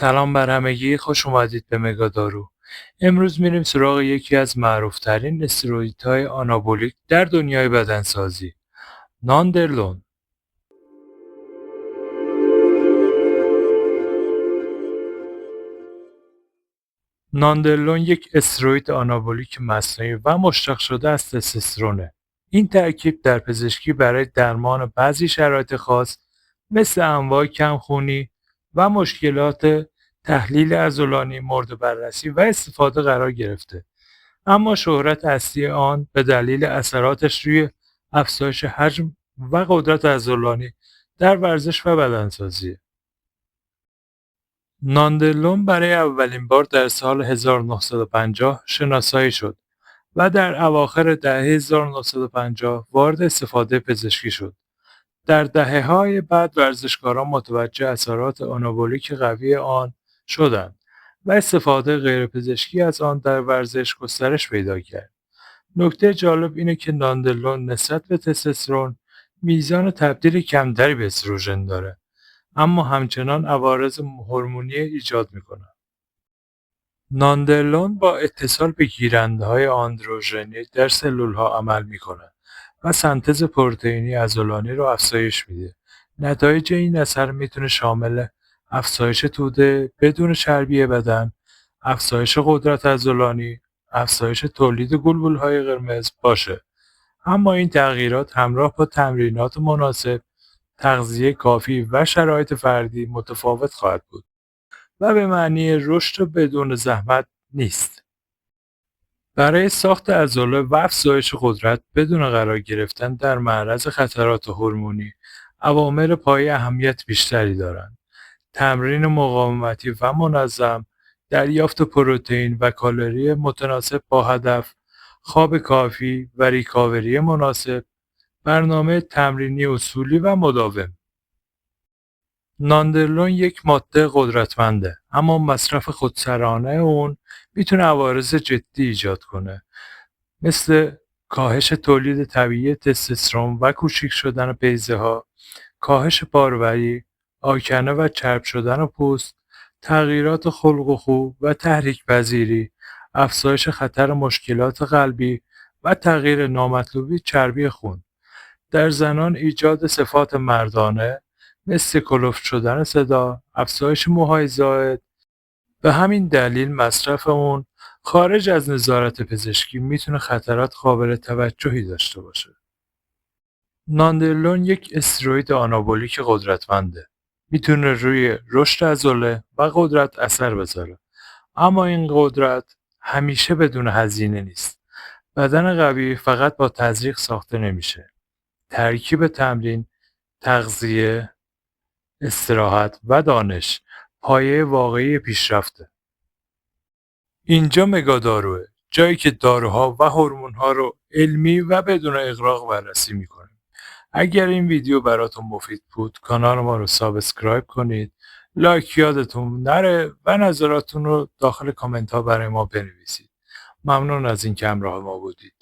سلام بر همگی، خوش اومدید به مگادارو. امروز میریم سراغ یکی از معروفترین استروئیدهای آنابولیک در دنیای بدنسازی، ناندرلون. ناندرلون یک استروئید آنابولیک مصنوعی و مشتق شده از تستوسترونه. این ترکیب در پزشکی برای درمان بعضی شرایط خاص مثل انواع کمخونی و مشکلات تحلیل عضلانی مورد بررسی و استفاده قرار گرفته. اما شهرت اصلی آن به دلیل اثراتش روی افزایش حجم و قدرت عضلانی در ورزش و بدنسازی. ناندرلون برای اولین بار در سال 1950 شناسایی شد و در اواخر دهه 1950 وارد استفاده پزشکی شد. در دهه‌های بعد ورزشکاران متوجه اثرات آنابولیک قوی آن شدند و استفاده غیرپزشکی از آن در ورزش گسترش پیدا کرد. نکته جالب اینه که ناندرلون نسبت به تستوسترون میزان تبدیل کمتری به استروژن داره، اما همچنان عوارض هورمونی ایجاد میکنه. ناندرلون با اتصال به گیرنده‌های آندروژنی در سلول‌ها عمل میکنه و سنتز پروتئینی عضلانی رو افزایش میده. نتایج این اثر میتونه شامل افزایش توده بدون چربی بدن، افزایش قدرت عضلانی، افزایش تولید گلبول‌های قرمز باشه. اما این تغییرات همراه با تمرینات مناسب، تغذیه کافی و شرایط فردی متفاوت خواهد بود و به معنی رشد بدون زحمت نیست. برای ساخت عضله و افزایش قدرت بدون قرار گرفتن در معرض خطرات هورمونی، عوامل پایه اهمیت بیشتری دارند. تمرین مقاومتی و منظم، دریافت پروتئین و کالری متناسب با هدف، خواب کافی و ریکاوری مناسب، برنامه تمرینی اصولی و مداوم. ناندرلون یک ماده قدرتمنده، اما مصرف خودسرانه اون میتونه عوارض جدی ایجاد کنه، مثل کاهش تولید طبیعی تستوسترون و کوچک شدن بیضه ها، کاهش باروری، آکنه و چرب شدن پوست، تغییرات خلق و خو و تحریک پذیری، افزایش خطر مشکلات قلبی و تغییر نامطلوبی چربی خون. در زنان ایجاد صفات مردانه مثل کلفت شدن صدا، افزایش موهای زائد. به همین دلیل مصرف اون خارج از نظارت پزشکی میتونه خطرات قابل توجهی داشته باشه. ناندرلون یک استروئید آنابولیک قدرتمنده. میتونه روی رشد عضله و قدرت اثر بذاره. اما این قدرت همیشه بدون هزینه نیست. بدن قوی فقط با تزریق ساخته نمیشه. ترکیب تمرین، تغذیه، استراحت و دانش پایه واقعی پیشرفته. اینجا مگاداروه، جایی که داروها و هورمون‌ها رو علمی و بدون اغراق بررسی می‌کنیم. اگر این ویدیو براتون مفید بود، کانال ما رو سابسکرایب کنید، لایک یادتون نره و نظراتتون رو داخل کامنت ها برای ما بنویسید. ممنون از اینکه همراه ما بودید.